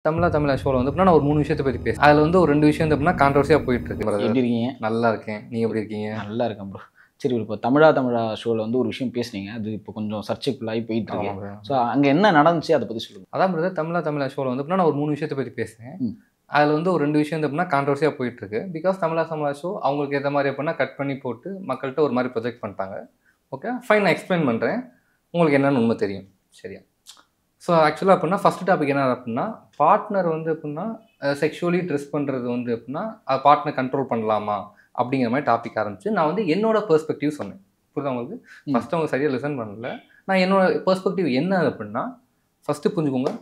தமிழா ஷோவில் வந்து நான் ஒரு 3 விஷயத்தை பற்றி பேசுகிறேன். அதில் வந்து ஒரு 2 விஷயம் வந்து கான்ட்ரவர்சியாக போயிட்டு இருக்கு. எப்படி இருக்கீங்க? நல்லா இருக்கேன். நீங்கள் எப்படி இருக்கீங்க? நல்லா இருக்கேன் ப்ரோ. சரி, இப்போ தமிழா ஷோவில் வந்து ஒரு விஷயம் பேசுனீங்க. அது இப்போ கொஞ்சம் சர்ச்சைக்குள்ளாகி போயிட்டு இருக்கு. ஸோ அங்கே என்ன நடந்துச்சு அதை பற்றி சொல்லுங்கள். அதான் பிரதர், தமிழா ஷோவில் வந்து நான் ஒரு 3 விஷயத்தை பற்றி பேசுகிறேன். அதில் வந்து ஒரு 2 விஷயம் வந்து கான்ட்ரவர்சியாக போயிட்டு இருக்கு. பிகாஸ் தமிழா ஷோ அவங்களுக்கு ஏற்ற மாதிரி எப்படின்னா கட் பண்ணி போட்டு மக்கள்கிட்ட ஒரு மாதிரி ப்ரொஜெக்ட் பண்ணிட்டாங்க. ஓகே ஃபைன், நான் எக்ஸ்பிளைன் பண்ணுறேன், உங்களுக்கு என்னென்னு உண்மை தெரியும். சரியா? ஸோ ஆக்சுவலாக அப்படின்னா ஃபஸ்ட் டாபிக் என்ன அப்படின்னா, பார்ட்னர் வந்து எப்படின்னா செக்ஷுவலி ட்ரெஸ் பண்ணுறது வந்து எப்படின்னா பார்ட்னர் கண்ட்ரோல் பண்ணலாமா அப்படிங்கிற மாதிரி டாபிக் ஆரம்பிச்சு நான் வந்து என்னோட பெர்ஸ்பெக்டிவ் சொன்னேன். புரியுது உங்களுக்கு? ஃபஸ்ட்டு அவங்க சரியாக லிசன் பண்ணல. நான் என்னோட பெர்ஸ்பெக்டிவ் என்ன அப்படின்னா, ஃபஸ்ட்டு புரிஞ்சுக்கோங்க,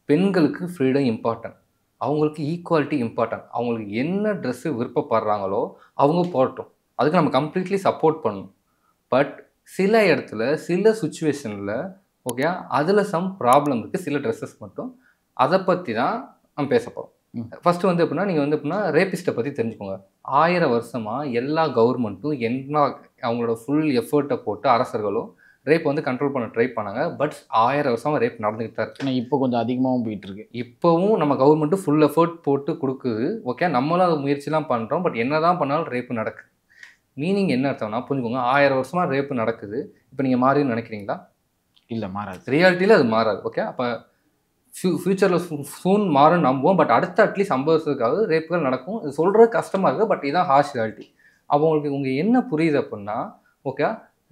பெண்களுக்கு ஃப்ரீடம் இம்பார்ட்டன்ட், அவங்களுக்கு ஈக்குவாலிட்டி இம்பார்ட்டன்ட். அவங்களுக்கு என்ன ட்ரெஸ்ஸு விருப்பப்படுறாங்களோ அவங்க போடட்டும், அதுக்கு நம்ம கம்ப்ளீட்லி சப்போர்ட் பண்ணணும். பட் சில இடத்துல சில சுச்சுவேஷனில் ஓகே அதில் சம் ப்ராப்ளம் இருக்குது, சில ட்ரெஸ்ஸஸ் மட்டும். அதை பற்றி தான் நம்ம பேச போகிறோம். ஃபஸ்ட்டு வந்து எப்படின்னா, நீங்கள் வந்து எப்படின்னா ரேபிஸ்ட்டை பற்றி தெரிஞ்சுக்கோங்க. 1000 வருஷமாக எல்லா கவர்மெண்ட்டும் என்ன அவங்களோட ஃபுல் எஃபர்ட்டை போட்டு அரசர்களும் ரேப் வந்து கண்ட்ரோல் பண்ண ட்ரை பண்ணாங்க. பட் 1000 வருஷமாக ரேப் நடந்துக்கிட்டு தான் இருக்குது. இப்போ கொஞ்சம் அதிகமாகவும் போயிட்டு இருக்கு. இப்போவும் நம்ம கவர்மெண்ட்டு ஃபுல் எஃபர்ட் போட்டு கொடுக்குது. ஓகே, நம்மளும் அது முயற்சிலாம் பண்ணுறோம். பட் என்ன தான் பண்ணாலும் ரேப்பு நடக்குது. மீனிங் என்ன அர்த்தம்னா புரிஞ்சுக்கோங்க, 1000 வருஷமாக ரேப்பு நடக்குது. இப்போ நீங்கள் மாறின்னு நினைக்கிறீங்களா? இல்லை, மாறாது. ரியாலிட்டியில் அது மாறாது. ஓகே, அப்போ ஃப்யூச்சரில் சூன் மாறும்னு நம்புவோம். பட் அடுத்த அட்லீஸ்ட் 50 வருஷத்துக்காவது ரேப்புகள் நடக்கும். இது சொல்கிறது கஷ்டமாக இருக்குது, பட் இதுதான் ஹார்ஷ் ரியாலிட்டி. அப்போ உங்களுக்கு என்ன புரியுது அப்படின்னா, ஓகே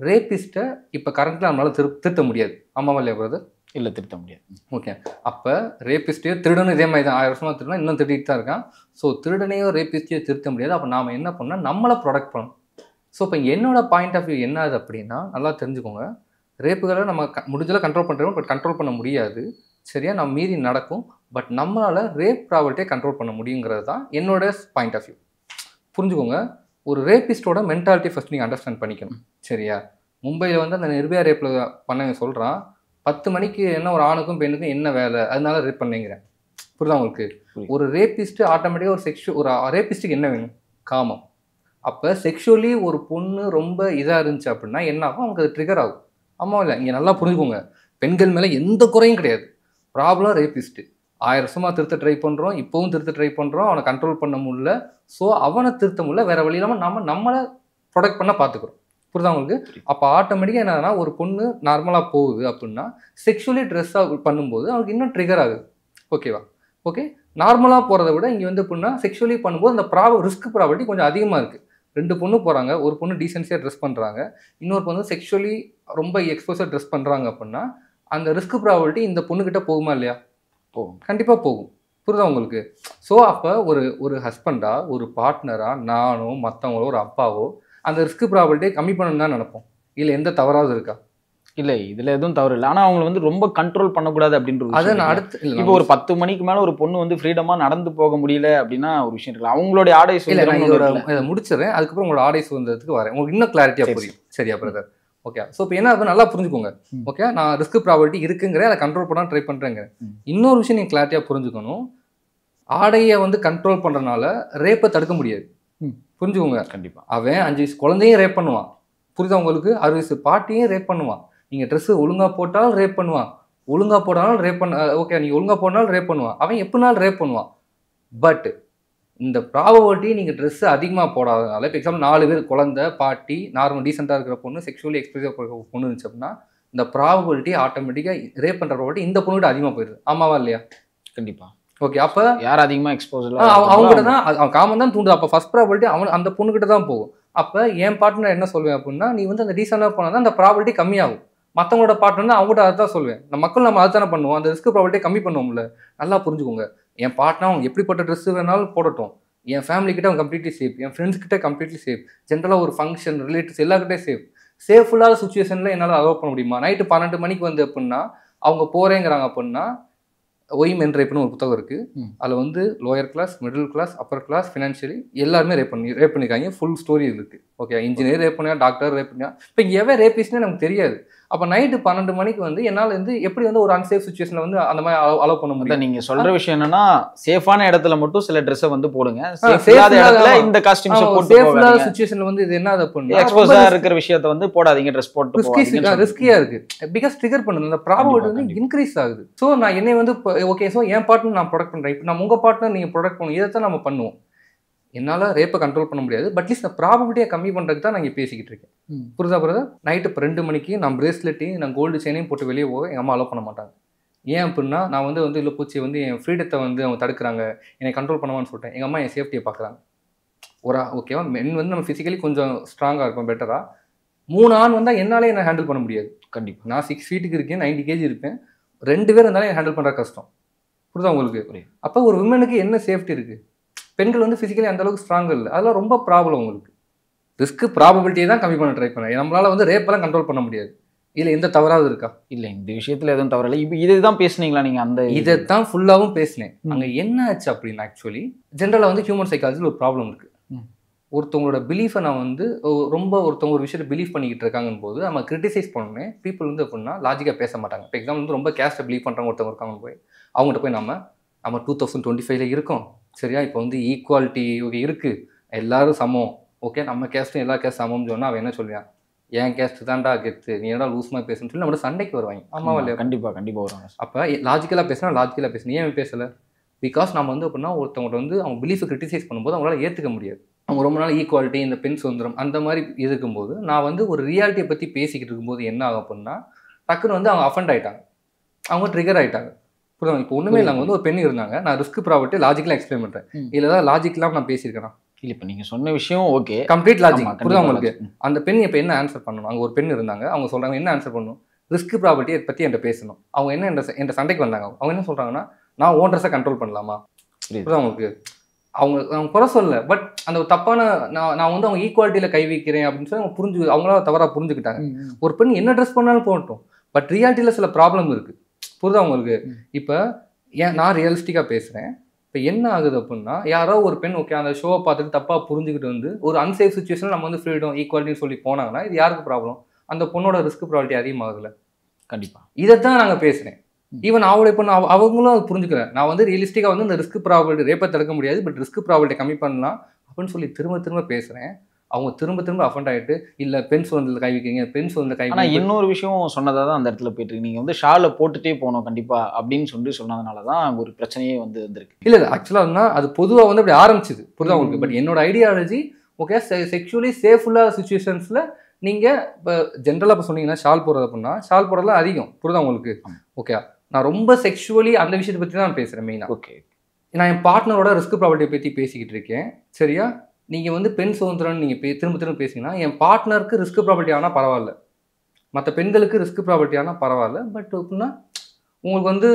ரேபிஸ்ட்டை இப்போ கரண்ட்டில் நம்மளால் திருத்த முடியாது. ஆமாம் இல்லையா பிரதர்? இல்லை, திருத்த முடியாது. ஓகே, அப்போ ரேபிஸ்ட்டையோ திருடனும் இதே மாதிரி தான் 1000 வருஷமாக திருடனா இன்னும் திருடிட்டு தான் இருக்கான். ஸோ திருடனையோ ரேபிஸ்ட்டையோ திருத்த முடியாது. அப்போ நாம் என்ன பண்ணால் நம்மளை ப்ரொடெக்ட் பண்ணணும். ஸோ இப்போ என்னோட பாயிண்ட் ஆஃப் வியூ என்ன ஆகுது அப்படின்னா, நல்லா தெரிஞ்சுக்கோங்க, ரேப்புகளை நம்ம முடிஞ்சளவு கண்ட்ரோல் பண்ணுறோம். பட் கண்ட்ரோல் பண்ண முடியாது. சரியா? நம்ம மீறி நடக்கும். பட் நம்மளால் ரேப் ப்ராபர்ட்டியை கண்ட்ரோல் பண்ண முடியுங்கிறது தான் என்னோட பாயிண்ட் ஆஃப் வியூ. புரிஞ்சுக்கோங்க, ஒரு ரேபிஸ்டோட மென்டாலிட்டி ஃபஸ்ட் நீங்கள் அண்டர்ஸ்டாண்ட் பண்ணிக்கணும். சரியா? மும்பையில் வந்து அந்த நிர்பயா ரேப்பில் பண்ண சொல்கிறான், 10 மணிக்கு என்ன ஒரு ஆணுக்கும் பெண்ணுக்கும் என்ன வேலை, அதனால ரேப் பண்ணிங்கிறேன். புரியுதா உங்களுக்கு? ஒரு ரேபிஸ்ட்டு ஆட்டோமேட்டிக்காக ஒரு ரேபிஸ்ட்டுக்கு என்ன வேணும்? காமம். அப்போ செக்ஷுவலி ஒரு பொண்ணு ரொம்ப இதாக இருந்துச்சு அப்படின்னா என்ன ஆகும்? அவங்களுக்கு அது ட்ரிகர் ஆகும். ஆமாம் இல்லை? இங்கே நல்லா புரிஞ்சுக்கோங்க, பெண்கள் மேலே எந்த குறையும் கிடையாது. Problem rapist. 1000 வருஷமாக திருத்த ட்ரை பண்ணுறோம், இப்போவும் திருத்த ட்ரை பண்ணுறோம், அவனை கண்ட்ரோல் பண்ண முடியல. ஸோ அவனை திருத்த முடியல, வேறு வழி இல்லாமல் நம்மளை ப்ரொடெக்ட் பண்ண பார்த்துக்குறோம். புரியுதா உங்களுக்கு? அப்போ ஆட்டோமேட்டிக்காக என்னன்னா, ஒரு பொண்ணு நார்மலாக போகுது அப்படின்னா செக்ஷுவலி ட்ரெஸ்ஸாக பண்ணும்போது அவங்களுக்கு இன்னும் ட்ரிகர் ஆகுது. ஓகேவா? ஓகே, நார்மலாக போகிறத விட இங்கே வந்து எப்படின்னா செக்ஷுவலி பண்ணும்போது அந்த ரிஸ்க் ப்ராபர்ட்டி கொஞ்சம் அதிகமாக இருக்குது. 2 பொண்ணு போகிறாங்க, ஒரு பொண்ணு டீசென்சியாக ட்ரெஸ் பண்ணுறாங்க, இன்னொரு பொண்ணு செக்ஷுவலி ரொம்ப எக்ஸ்போஸாக ட்ரெஸ் பண்ணுறாங்க அப்படின்னா அந்த ரிஸ்க் ப்ராபர்ட்டி இந்த பொண்ணுக்கிட்ட போகுமா இல்லையா? போகும், கண்டிப்பாக போகும். புரியுதா உங்களுக்கு? ஸோ அப்போ ஒரு ஹஸ்பண்டாக, ஒரு பார்ட்னராக, நானோ மற்றவங்களோ ஒரு அப்பாவோ அந்த ரிஸ்க் ப்ராபர்ட்டியை கம்மி பண்ணணும்னு தான் நினைப்போம். இல்லை எந்த தவறாவது இருக்கா? இல்லை, இதில் எதுவும் தவறு இல்லை. ஆனால் அவங்களை வந்து ரொம்ப கண்ட்ரோல் பண்ணக்கூடாது அப்படின்றது. அதை நான் அடுத்து இப்போ ஒரு 10 மணிக்கு மேலே ஒரு பொண்ணு வந்து ஃப்ரீடமாக நடந்து போக முடியல அப்படின்னா ஒரு விஷயம் இருக்குல்ல, அவங்களுடைய ஆடை சுதந்திரம். இதை முடிச்சிடறேன், அதுக்கப்புறம் உங்களோட ஆடை சுதந்திரத்துக்கு வரேன், உங்களுக்கு இன்னும் கிளாரிட்டியாக புரியும். சரியா பிரதர்? ஓகே, ஸோ இப்போ என்ன ஆகுது நல்லா புரிஞ்சுக்கோங்க. ஓகே, நான் ரிஸ்க் ப்ராபர்ட்டி இருக்குங்கிறேன், அதை கண்ட்ரோல் பண்ண ட்ரை பண்ணுறேங்க. இன்னொரு விஷயம் நீங்கள் கிளாரிட்டியாக புரிஞ்சுக்கணும், ஆடையை வந்து கண்ட்ரோல் பண்ணுறதுனால ரேப்பை தடுக்க முடியாது. புரிஞ்சுக்கோங்க. கண்டிப்பாக அவன் 5 வயசு குழந்தையும் ரேப் பண்ணுவான். புரியுதா உங்களுக்கு? 60 வயசு பாட்டியும் ரேப் பண்ணுவான். நீங்கள் ட்ரெஸ்ஸு ஒழுங்காக போட்டாலும் ரேப் பண்ணுவான், ஒழுங்காக போட்டாலும் ரேப் பண்ண ஓகே நீங்கள் ஒழுங்காக போனாலும் ரேப் பண்ணுவான், அவன் எப்படினாலும் ரேப் பண்ணுவான். பட் இந்த ப்ராபபிலிட்டி நீங்கள் ட்ரெஸ்ஸு அதிகமாக போடாதனால, இப்போ எக்ஸாம்பிள் 4 பேர் குழந்தை, பாட்டி, நார்மல் டீசெண்டாக இருக்கிற பொண்ணு, செக்ஷுவலி எக்ஸ்பிரசிவ் பொண்ணு இருந்துச்சு அப்படின்னா இந்த ப்ராபபிலிட்டி ஆட்டோமேட்டிக்காக ரேப் பண்ணுற ப்ராபபிலிட்டி இந்த பொண்ணுகிட்ட அதிகமாக போயிடுது. ஆமாவா இல்லையா? கண்டிப்பாக. ஓகே, அப்போ யார் அதிகமாக எக்ஸ்போஸ் அவங்ககிட்ட தான் அவன் காமன் தான் தூண்டுது. அப்போ ஃபஸ்ட் ப்ராபபிலிட்டி அந்த பொண்ணுகிட்ட தான் போகும். அப்போ என் பார்ட்னர் என்ன சொல்வேன் அப்படின்னா, நீ வந்து அந்த டீசெண்டாக போனால் தான் அந்த ப்ராபபிலிட்டி கம்மியாகும். மற்றவங்களோட பார்ட்னர் அவங்ககிட்ட அதை தான் சொல்வேன். நம்ம அதுதானே பண்ணுவோம், அந்த ரிஸ்க் ப்ராபபிலிட்டி கம்மி பண்ணுவோம்ல. நல்லா புரிஞ்சுக்கோங்க, என் பார்ட்னர் அவங்க எப்படிப்பட்ட ட்ரெஸ்ஸு வேணாலும் போடட்டும், என் ஃபேமிலி கிட்ட அவன் கம்ப்ளீட்லி சேஃப், என் ஃப்ரெண்ட்ஸ் கிட்ட கம்ப்ளீட்லி சேஃப், ஜென்ரலாக ஒரு ஃபங்க்ஷன் ரிலேட்டிவ்ஸ் எல்லாருக்கிட்டே சேஃப் இல்லாத சுச்சுவேஷனில் என்னால் அலோவ் பண்ண முடியுமா? நைட்டு 12 மணிக்கு வந்து அப்படின்னா அவங்க போகிறேங்கிறாங்க அப்படின்னா, ஒய் மென் ரேப்னு ஒரு புத்தகம் இருக்குது. அதில் வந்து lower class, middle class, upper class, financially எல்லாருமே ரேப் பண்ணியிருக்காங்க. ஃபுல் ஸ்டோரி இருக்குது. ஓகே, இன்ஜினியர் ரேப் பண்ணியா, டாக்டர் ரேப் பண்ணியா, இப்போ இங்கே எவன் ரேபிஸ்ட்னே நமக்கு தெரியாது. அப்போ நைட்டு 12 மணிக்கு வந்து என்னால் வந்து எப்படி வந்து ஒரு அன்சேஃப் சுச்சுவேஷனில் வந்து அந்த மாதிரி அலோவ் பண்ண முடியும்? நீங்க சொல்ற விஷயம் என்னன்னா சேஃபான இடத்துல மட்டும் சில ட்ரெஸ்ஸை வந்து போடுங்க, safe இல்லாத இடத்துல இல்லாத- இந்த காஸ்டியூம்ஸ் போட்டு சேஃப் இல்லாத போகாதீங்க, சுச்சுவேஷனில் வந்து இது என்ன அப்படின்னா எக்ஸ்போஸா இருக்கிற விஷயத்தை வந்து போடாதீங்க, ட்ரெஸ் போட்டு போகாதீங்க. ரிஸ்கியா இருக்கு. பிகாஸ் ட்ரிகர் பண்ணுது, அந்த ப்ராபபிலிட்டி வந்து கண்டிப்பா. இன்க்ரீஸ் ஆகுது. ஸோ நான் என்னை வந்து ஓகே, ஸோ என் பார்ட்னர் நான் ப்ரொடக்ட் பண்றேன். இப்போ நம்ம உங்க பார்ட்னர் நீங்க ப்ரொடக்ட் பண்ணணும், இதைத்தான் நம்ம பண்ணுவோம். என்னால் ரேப்பை கண்ட்ரோல் பண்ண முடியாது, பட் அட்லீஸ்ட் இந்த ப்ராபபிலிட்டியை கம்மி பண்ணுறதுக்கு தான் நான் இங்கே பேசிக்கிட்டு இருக்கேன். புரிதா பிரதர்? நைட்டு இப்போ 2 மணிக்கு நான் பிரேஸ்லெட்டையும் நான் கோல்டு செயினையும் போட்டு வெளியே போக எங்கள் அம்மா அலோவ் பண்ண மாட்டாங்க. ஏன் அப்படின்னா நான் வந்து இல்லை பூச்சி வந்து என் ஃப்ரீடத்தை வந்து அவங்க தடுக்கிறாங்க, என்னை கண்ட்ரோல் பண்ணுவான்னு சொல்லிட்டேன். எங்கள் அம்மா என் சேஃப்டியை பார்க்குறாங்க. ஓகேவா, மென் வந்து நம்ம ஃபிசிக்கலி கொஞ்சம் ஸ்ட்ராங்காக இருக்கும், பெட்டராக. 3 ஆண் வந்தால் என்னாலே என்ன ஹேண்டில் பண்ண முடியாது. கண்டிப்பாக நான் 6 ஃபீட்டுக்கு இருக்கேன், 90 kg இருப்பேன். 2 பேர் இருந்தாலும் ஹேண்டில் பண்ணுற கஷ்டம். புரியுதா உங்களுக்கு? அப்போ ஒரு விமனுக்கு என்ன சேஃப்டி இருக்குது? பெண்கள் வந்து ஃபிசிக்கலி அந்த அளவுக்கு ஸ்ட்ராங் இல்லை, அதெல்லாம் ரொம்ப ப்ராப்ளம் உங்களுக்கு. ரிஸ்க் ப்ராபபிலிட்டியை தான் கம்மி பண்ண ட்ரை பண்ணேன். நம்மளால வந்து ரேப்பெல்லாம் கண்ட்ரோல் பண்ண முடியாது. இதில் எந்த தவறாவது இருக்கா? இல்லை, இந்த விஷயத்தில் எதுவும் தவறில்லை. இப்போ இதுதான் பேசுனீங்களா நீங்கள்? அந்த இதை தான் ஃபுல்லாகவும் பேசினேன். அங்கே என்ன ஆச்சு அப்படின்னா, ஆக்சுவலி ஜென்ரலாக வந்து ஹியூமன் சைக்காலஜியில் ஒரு ப்ராப்ளம் இருக்குது. ஒருத்தவங்களோட பிலீஃபை நான் வந்து ரொம்ப ஒருத்தவங்க ஒரு விஷயத்தை பிலீவ் பண்ணிக்கிட்டு இருக்காங்கன்னு போது நம்ம கிரிட்டிசைஸ் பண்ணோன்னே பீப்புள் வந்து அப்படின்னா லாஜிக்காக பேச மாட்டாங்க. இப்போ எக்ஸாம்பிள் வந்து ரொம்ப கேஸ்ட்டை பிலீவ் பண்ணுறவங்க ஒருத்தவங்க இருக்காங்க, போய் அவங்ககிட்ட போய் நம்ம 2025 இருக்கோம், சரியா, இப்போ வந்து ஈக்குவாலிட்டி ஓகே இருக்குது, எல்லாரும் சமம், ஓகே, நம்ம கேஸ்ட்டும் எல்லா கேஸ்ட் சமம்னு சொன்னால் அவன் என்ன சொல்லுவான்? என் கேஸ்ட் தான்டா கெத்து, நீ ஏன்னா லூஸ்மா பேசுன்னு சொல்லி நம்மளோட சண்டைக்கு வருவாங்க. ஆமாவா இல்லையா? கண்டிப்பாக வருவாங்க. அப்போ லாஜிக்கலாக பேசினா லாஜிக்கலாக பேசணும், ஏன் பேசலை? பிகாஸ் நம்ம வந்து அப்படின்னா ஒருத்தவங்கள்ட்ட வந்து அவங்க பிலீஃபை கிரிட்டிசைஸ் பண்ணும்போது அவங்களால ஏற்றுக்க முடியாது. அவங்க ரொம்ப நாள் ஈக்குவாலிட்டி, இந்த பெண் சுதந்திரம் அந்த மாதிரி இருக்கும்போது நான் வந்து ஒரு ரியாலிட்டியை பற்றி பேசிக்கிட்டு இருக்கும்போது என்ன ஆகும் அப்படின்னா டக்குன்னு வந்து அவங்க அஃபண்ட் ஆகிட்டாங்க, அவங்க ட்ரிகர் ஆகிட்டாங்க. புரியுது? இப்போ ஒன்றுமே இல்லை, அவங்க வந்து ஒரு பெண் இருந்தாங்க, நான் ரிஸ்க் ப்ராபர்ட்டி லாஜிக்கலாக எக்ஸ்பிளைன் பண்ணுறேன். இல்லை தான் லாஜிக்கலாக நான் பேசியிருக்கேன். இல்லை, இப்போ நீங்கள் சொன்ன விஷயம் ஓகே, கம்ப்ளீட் லாஜிக். புரியுது உங்களுக்கு? அந்த பெண் இப்போ என்ன ஆன்சர் பண்ணணும்? அங்கே ஒரு பெண் இருந்தாங்க, அவங்க சொல்கிறாங்க என்ன ஆன்சர் பண்ணணும்? ரிஸ்க் ப்ராபர்ட்டியை பற்றி என்கிட்ட பேசணும். அவங்க என்ன என்ற சண்டைக்கு வந்தாங்க. அவங்க என்ன சொல்கிறாங்கன்னா, நான் ஓன் ட்ரெஸ்ஸை கண்ட்ரோல் பண்ணலாமா? புரியுது உங்களுக்கு? அவங்க குறை சொல்லலை, பட் அந்த தப்பான நான் வந்து அவங்க ஈக்குவாலிட்டியில் கை வைக்கிறேன் அப்படின்னு சொல்லி அவங்க அவங்களா தவறாக புரிஞ்சுக்கிட்டாங்க. ஒரு பெண் என்ன ட்ரெஸ் பண்ணாலும் போகட்டும், பட் ரியாலிட்டியில் சில ப்ராப்ளம் இருக்குது. புரியுதா உங்களுக்கு? இப்போ நான் ரியலிஸ்டிக்காக பேசுகிறேன். இப்போ என்ன ஆகுது அப்படின்னா யாரோ ஒரு பெண் ஓகே அந்த ஷோவை பார்த்துட்டு தப்பாக புரிஞ்சுக்கிட்டு வந்து ஒரு அன்சேஃப் சுச்சுவேஷனில் நம்ம வந்து ஃப்ரீடம் ஈக்குவாலிட்டின்னு சொல்லி போனாங்கன்னா இது யாருக்கு ப்ராப்ளம்? அந்த பொண்ணோட ரிஸ்க் ப்ராபர்ட்டி அதிகமாகுதுல்ல. கண்டிப்பாக இதைத்தான் நாங்கள் பேசுகிறேன். ஈவன் அவளை இப்போ அவங்களும் அது புரிஞ்சுக்கிறேன். நான் வந்து ரியலிஸ்டிக்காக வந்து இந்த ரிஸ்க் ப்ராபர்ட்டி ரேப்பை தடுக்க முடியாது, பட் ரிஸ்க் ப்ராபர்ட்டி கம்மி பண்ணலாம் அப்படின்னு சொல்லி திரும்ப பேசுகிறேன். அவங்க திரும்ப அஃபண்ட் ஆகிட்டு இல்லை பெண் சுதந்திரத்தில் கை வைக்கிறீங்க, பெண் சுதந்திர கை. ஆனால் இன்னொரு விஷயம் சொன்னதாக தான் அந்த இடத்துல போயிட்டு இருக்கு. நீங்கள் வந்து ஷாலை போட்டுட்டே போகணும் கண்டிப்பாக அப்படின்னு சொன்னதுனால தான் அங்கே ஒரு பிரச்சனையே வந்து வந்திருக்கு. இல்லை ஆக்சுவலாக அது பொதுவாக வந்து அப்படி ஆரம்பிச்சுது. புரியுதா உங்களுக்கு? பட் என்னோட ஐடியாலஜி ஓகே, செக்ஷுவலி சேஃபுல்லாக சுச்சுவேஷன்ஸில் நீங்கள் இப்போ ஜென்ரலாக இப்போ சொன்னீங்கன்னா ஷால் போடுறது அப்படின்னா ஷால் போடுறதுலாம் அதிகம். புரியுதா உங்களுக்கு? ஓகே, நான் ரொம்ப செக்ஷுவலி அந்த விஷயத்தை பற்றி தான் பேசுகிறேன் மெயினாக. ஓகே, நான் என் பார்ட்னரோட ரிஸ்க் ப்ராபர்ட்டியை பற்றி பேசிக்கிட்டு இருக்கேன், சரியா? நீங்கள் வந்து பெண் சுதந்திரம்னு நீங்கள் திரும்ப பேசிங்கன்னா என் பார்ட்னருக்கு ரிஸ்க் ப்ராபர்ட்டி ஆனால் பரவாயில்ல, மற்ற பெண்களுக்கு ரிஸ்க் ப்ராபர்ட்டி ஆனால் பரவாயில்ல, பட் அப்படின்னா உங்களுக்கு வந்து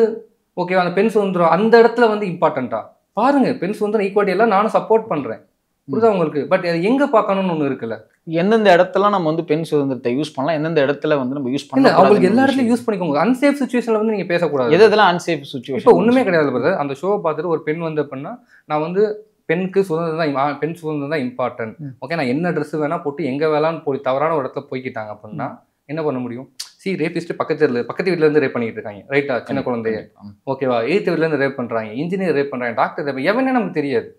ஓகே அந்த பெண் சுதந்திரம் அந்த இடத்துல வந்து இம்பார்ட்டண்ட்டா பாருங்கள். பெண் சுதந்திரம் ஈக்குவாலிட்டி எல்லாம் நானும் சப்போர்ட் பண்ணுறேன், புரியுதா உங்களுக்கு? பட் அது எங்கே பார்க்கணும்னு ஒன்று இருக்குல்ல. எந்தெந்த இடத்துல நம்ம வந்து பெண் சுதந்திரத்தை யூஸ் பண்ணலாம், எந்தெந்த இடத்துல வந்து நம்ம யூஸ் பண்ணலாம், அவங்களுக்கு எல்லா இடத்துலையும் யூஸ் பண்ணிக்கோங்க. அன்சேஃப் சுச்சுவேஷனில் வந்து நீங்கள் பேசக்கூடாது. எதெல்லாம் அன்சேஃப் சுச்சுவேஷன்? இப்போ ஒன்றுமே கிடையாது பிரதர். அந்த ஷோவை பார்த்துட்டு ஒரு பெண் வந்து அப்படின்னா நான் வந்து பெண்ணுக்கு சுதந்திரம் தான், பெண் சுதந்திரம் தான் இம்பார்ட்டன்ட், ஓகே, நான் என்ன ட்ரெஸ் வேணால் போட்டு எங்கே வேணாலும் போய் தவறான ஒரு இடத்துல போய்க்கிட்டாங்க அப்படின்னா என்ன பண்ண முடியும்? ரேபிஸ்ட் பக்கத்து வீட்டிலேருந்து ரேப் பண்ணிட்டு இருக்காங்க, ரைட்டா? சின்ன குழந்தைய, ஓகேவா? 8th வீட்லேருந்து ரேப் பண்ணுறாங்க, இன்ஜினியர் ரேப் பண்ணுறாங்க, டாக்டர் ரேப், எவனே நமக்கு தெரியாது.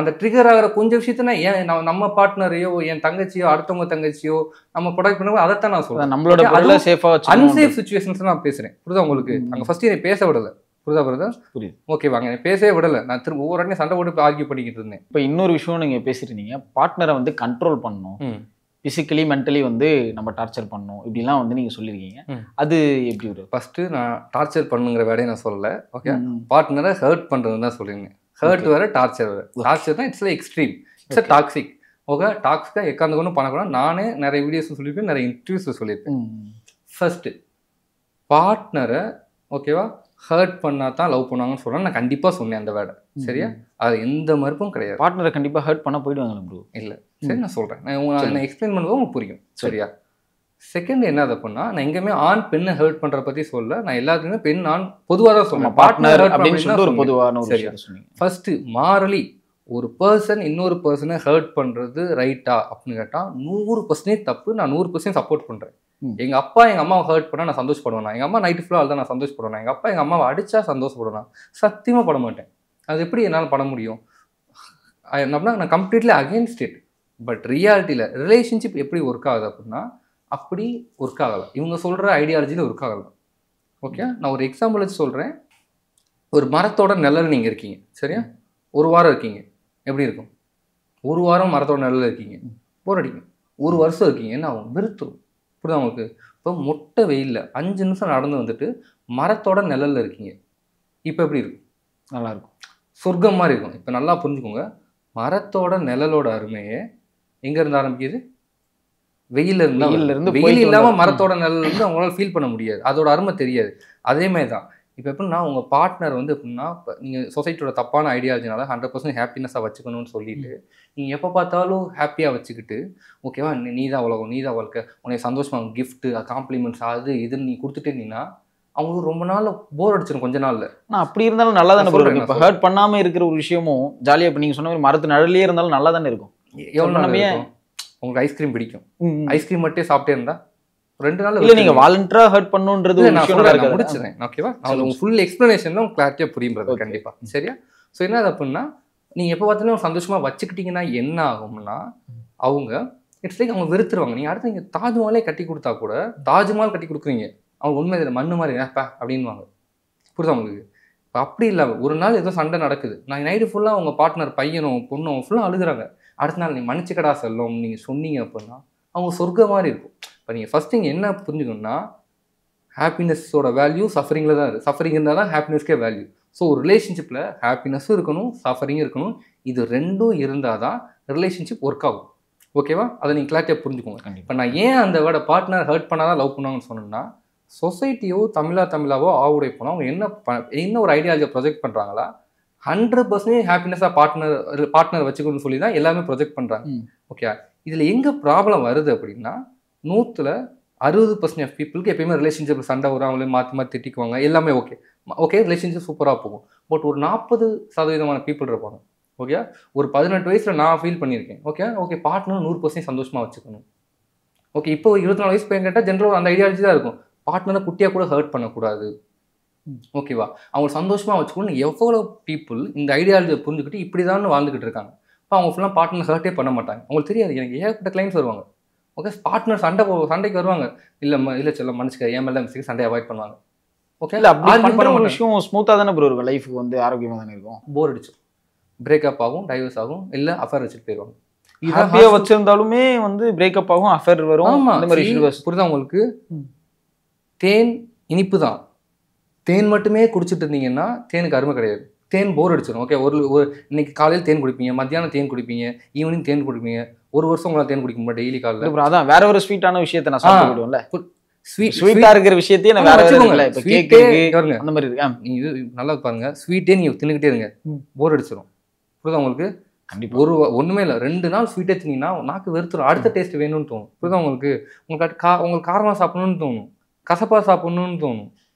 அந்த ட்ரிகர் ஆகிற கொஞ்சம் விஷயத்தினா ஏன் நம்ம பார்ட்னரையோ என் தங்கச்சியோ அடுத்தவங்க தங்கச்சியோ நம்ம ப்ரொடக்ட் பண்ணுவோம். அதைத்தான் நான் சொல்கிறேன். நம்மளோட சேஃபாக அன்சேஃப் சுச்சுவேஷன்ஸ் நான் பேசுகிறேன். புரியுதா உங்களுக்கு? அங்கே ஃபர்ஸ்ட் என்னை பேச விடலை. புரியுதா பிரதர்? புரியுது. ஓகே வாங்க, பேசவே விடலை. நான் திரும்ப ஒவ்வொரு இடமே சண்டை போட்டு ஆர்கியூ பண்ணிக்கிட்டு இருந்தேன். இப்போ இன்னொரு விஷயம் நீங்கள் பேசியிருந்தீங்க, பார்ட்னரை வந்து கண்ட்ரோல் பண்ணணும், ஃபிசிக்கலி மென்டலி வந்து நம்ம டார்ச்சர் பண்ணணும், இப்படிலாம் வந்து நீங்கள் சொல்லியிருக்கீங்க. அது எப்படி வரும்? ஃபஸ்ட்டு நான் டார்ச்சர் பண்ணுங்கிற வேலையை நான் சொல்லலை, ஓகே. பார்ட்னரை ஹர்ட் பண்ணுறதுன்னு தான் சொல்லியிருந்தேன். ஹர்ட் வேறு, டார்ச்சர் வேறு. டார்ச்சர் தான் it's extreme, it's toxic. Okay, டாக்ஸிக்காக எக்காந்து கொண்டு பண்ணக்கூடாது. நானே நிறைய வீடியோஸ் சொல்லியிருப்பேன், நிறைய இன்டர்வியூஸில் சொல்லியிருப்பேன். ஃபர்ஸ்ட்டு பார்ட்னரை ஓகேவா ஹர்ட் பண்ணால் தான் லவ் பண்ணுவாங்கன்னு சொல்கிறேன். நான் கண்டிப்பாக சொன்னேன் அந்த வேர்டை, சரியா? அது எந்த மறுப்பும் கிடையாது. பார்ட்னரை கண்டிப்பாக ஹர்ட் பண்ண போயிடுவாங்க ப்ரோ. இல்லை, சரி நான் சொல்கிறேன், நான் எக்ஸ்பிளைன் பண்ணும்போது உங்களுக்கு புரியும், சரியா? செகண்ட் என்ன அப்படின்னா நான் எங்கேயுமே ஆண் பெண்ணை ஹர்ட் பண்ணுற பற்றி சொல்ல, நான் எல்லாத்துக்குமே பெண் ஆண் பொதுவாக தான் சொல்லுவேன். பார்ட்னர் அப்படின்னு ஒரு பொதுவான ஒரு விஷயம் சொன்னீங்க. ஃபர்ஸ்ட்டு மாரலி ஒரு பர்சன் இன்னொரு பர்சனை ஹர்ட் பண்ணுறது ரைட்டா அப்படின்னு கேட்டால் 100% தப்பு. நான் 100% சப்போர்ட் பண்ணுறேன். எங்கள் அப்பா எங்கள் அம்மாவை ஹர்ட் பண்ணால் நான் சந்தோஷப்படுவேன். எங்கள் அம்மா நைட்டு ஃபுல்லாக தான் நான் சந்தோஷப்படுவேன். எங்கள் அப்பா எங்கள் அம்மாவை அடித்தா சந்தோஷப்படுவேன். சத்தியமாக பட மாட்டேன். அது எப்படி என்னால் பட முடியும்? அப்படின்னா நான் கம்ப்ளீட்லி அகெயின்ஸ்ட் இட். பட் ரியாலிட்டியில் ரிலேஷன்ஷிப் எப்படி ஒர்க் ஆகுது அப்படின்னா அப்படி ஒர்க் ஆகலை. இவங்க சொல்கிற ஐடியாலஜியில் ஒர்க் ஆகலை. ஓகே, நான் ஒரு எக்ஸாம்பிள் வச்சு சொல்கிறேன். ஒரு மரத்தோட நிழல் நீங்கள் இருக்கீங்க, சரியா? ஒரு வாரம் இருக்கீங்க, எப்படி இருக்கும்? ஒரு வாரம் மரத்தோட நிழல் இருக்கீங்க, போர் அடிக்கும். ஒரு வருஷம் இருக்கீங்க, என்ன ஆகும்? வெறுத்துரும். புரியுதா உங்களுக்கு? இப்போ மொட்டை வெயிலில் 5 நிமிஷம் நடந்து வந்துட்டு மரத்தோட நிழலில் இருக்கீங்க, இப்போ எப்படி இருக்கும்? நல்லாயிருக்கும், சொர்க்கம் மாதிரி இருக்கும். இப்போ நல்லா புரிஞ்சுக்கோங்க, மரத்தோட நிழலோட அருமையே எங்கேருந்து ஆரம்பிக்குது? வெயிலில் இருந்து. வெயில் இல்லாமல் மரத்தோட நிழல் வந்து அவங்களால ஃபீல் பண்ண முடியாது, அதோட அருமை தெரியாது. அதேமாதிரி தான் இப்போ எப்படின்னா உங்கள் பார்ட்னர் வந்து எப்படின்னா இப்போ நீங்கள் சொசைட்டியோட தப்பான ஐடியாலஜினால 100% ஹாப்பினஸாக வச்சுக்கணும்னு சொல்லிட்டு நீங்கள் எப்போ பார்த்தாலும் ஹாப்பியாக வச்சுக்கிட்டு ஓகேவா நீ தான் உலகம், நீ தான் வாழ்க்கை, உனக்கு சந்தோஷமாக கிஃப்ட்டு காம்ப்ளிமெண்ட்ஸ் அது இதுன்னு நீ கொடுத்துட்டே இருந்தீங்கன்னா அவங்களுக்கு ரொம்ப நாள் போர் அடிச்சிடும் கொஞ்ச நாளில். ஆனால் அப்படி இருந்தாலும் நல்லா தானே சொல்கிறேன். இப்போ ஹர்ட் பண்ணாமல் இருக்கிற ஒரு விஷயமும் ஜாலியாக இப்போ நீங்கள் சொன்ன மாதிரி மரத்து நிழலே இருந்தாலும் நல்லா தானே இருக்கும். எவ்வளோ நாள் உங்களுக்கு ஐஸ்கிரீம் பிடிக்கும், ஐஸ்கிரீம் மட்டும் சாப்பிட்டே இருந்தா 2 நாள் இல்லை நீங்கள் வாலண்டரா ஹர்ட் பண்ணுன்றது நான் முடிச்சிடறேன். ஓகேவா, அவங்க ஃபுல் எக்ஸ்பிளனேஷன் தான் கிளாரிட்டியாக புரியுறது கண்டிப்பாக. சரியா? ஸோ என்ன அப்படின்னா நீங்கள் எப்போ பார்த்தாலும் சந்தோஷமாக வச்சுக்கிட்டீங்கன்னா என்ன ஆகும்னா அவங்க இட்ஸ் லைக் அவங்க வெறுத்துருவாங்க. நீங்கள் அடுத்து நீங்கள் தாஜ்மஹாலே கட்டி கொடுத்தா கூட தாஜ்மஹால் கட்டி கொடுக்குறீங்க, அவங்க உண்மை இதில் மண்ணு மாதிரி அப்படின்வாங்க. புரியுதா உங்களுக்கு? இப்போ அப்படி இல்லை, ஒரு நாள் ஏதோ சண்டை நடக்குது, நான் நைட்டு ஃபுல்லாக உங்கள் பார்ட்னர் பையனும் பொண்ணும் ஃபுல்லாக அழுகுறாங்க, அடுத்த நாள் நீ மன்னிச்சுக்கடா செல்லும் நீங்கள் சொன்னீங்க அப்படின்னா அவங்க சொர்க்க மாதிரி இருக்கும். இப்போ நீங்கள் ஃபஸ்ட் இங்கே என்ன புரிஞ்சுக்கணும்னா ஹாப்பினஸோட வேல்யூ சஃபரிங்கில் தான் இருக்குது. சஃபரிங் இருந்தால் தான் ஹாப்பினஸ்க்கே வேல்யூ. ஸோ ஒரு ரிலேஷன்ஷிப்பில் ஹாப்பினஸும் இருக்கணும், சஃபரிங்கும் இருக்கணும். இது ரெண்டும் இருந்தால் தான் ரிலேஷன்ஷிப் ஒர்க் ஆகும். ஓகேவா? அதை நீங்கள் கிளாரிட்டியாக புரிஞ்சுக்கோங்க. இப்போ நான் ஏன் அந்த வேர்டை பார்ட்னர் ஹர்ட் பண்ணால் தான் லவ் பண்ணுவாங்கன்னு சொன்னேன்னா சொசைட்டியோ தமிழாவோ ஆவுடைய போனால் அவங்க என்ன ஒரு ஐடியாலஜியை ப்ரொஜெக்ட் பண்ணுறாங்களா 100% ஹாப்பினஸாக பார்ட்னர் வச்சுக்கணும்னு சொல்லி தான் எல்லாமே ப்ரொஜெக்ட் பண்ணுறாங்க. ஓகே, இதில் எங்கே ப்ராப்ளம் வருது அப்படின்னா 100% ஆஃப் பீப்புளுக்கு எப்பயுமே ரிலேஷன்ஷிப்பில் சண்டை வரும், அவங்களே மாற்றி திட்டிக்குவாங்க, எல்லாமே ஓகே ரிலேஷன்ஷிப் சூப்பராக போகும். பட் ஒரு 40% பீப்புள் இருப்பாங்க. ஓகே, ஒரு 18 வயசில் நான் ஃபீல் பண்ணியிருக்கேன். ஓகே பார்ட்னர் 100% சந்தோஷமாக வச்சுக்கணும். ஓகே, இப்போ 24 வயசு பையன் கேட்டால் ஜென்ரலாக அந்த ஐடியாலஜி தான் இருக்கும், பார்ட்னரை குட்டியாக கூட ஹர்ட் பண்ணக்கூடாது. ஓகேவா, அவங்க சந்தோஷமாக வச்சுக்கணும். எவ்வளோ பீப்புள் இந்த ஐடியாலஜியை புரிஞ்சுக்கிட்டு இப்படி தான் வாழ்ந்துக்கிட்டு இருக்காங்க. இப்போ அவங்க ஃபுல்லாக பார்ட்னர் ஹர்ட்டே பண்ண மாட்டாங்க. அவங்களுக்கு தெரியாது. எனக்கு ஏகப்பட்ட கிளைண்ட்ஸ் வருவாங்க. ஓகே, பார்ட்னர் சண்டைக்கு வருவாங்க, இல்லை சொல்ல மனுஷங்க என் மேலே மிஸ்டேக் சண்டையை அவாய்ட் பண்ணுவாங்க. ஓகே, இல்லை அப்படி பண்ணுற ஒரு விஷயம் ஸ்மூத்தாக தானே ப்ரோ இருக்கும், லைஃபுக்கு வந்து ஆரோக்கியமாக தானே இருக்கும். போர் அடிச்சு பிரேக்கப் ஆகும், டைவர்ஸ் ஆகும், இல்லை அஃபேர் வச்சுட்டு போயிடுவாங்க. ஹாப்பியாக வச்சிருந்தாலுமே வந்து பிரேக்கப் ஆகும், அஃபேர் வரும், அந்த மாதிரி புரியுதா உங்களுக்கு? தேன் இனிப்பு தான், தேன் மட்டுமே குடிச்சிட்டு இருந்தீங்கன்னா தேனுக்கு அருமை கிடையாது. தேன் போர் அடிச்சிடும். ஓகே, ஒரு இன்னைக்கு காலையில் தேன் குடிப்பீங்க, மத்தியானம் தேன் குடிப்பீங்க, ஈவினிங் தேன் குடிப்பீங்க, ஒரு வருஷம் உங்களால் தேன் குடிக்க முடியும் டெய்லி காலையில். அதான் வேற ஒரு ஸ்வீட்டான விஷயத்தை நான் சாப்பிடுவேன்ல, ஸ்வீட்டா இருக்கிற விஷயத்தையே நான் வேற அந்த மாதிரி இருக்கேன். நீங்க நல்லா பாருங்க, ஸ்வீட்டே நீங்க தின்னுக்கிட்டே இருங்க, போர் அடிச்சிடும். புரியுதா உங்களுக்கு? கண்டிப்பா. ஒண்ணுமே இல்லை, 2 நாள் ஸ்வீட்டே தின்னீங்கன்னா நாக்கு வெறுத்துரும், அடுத்த டேஸ்ட் வேணும்னு தோணும். புரியுதா உங்களுக்கு? உங்களுக்கு காரமாக சாப்பிடணும்னு தோணும், கசப்பா சாப்பிடணும்னு தோணும்.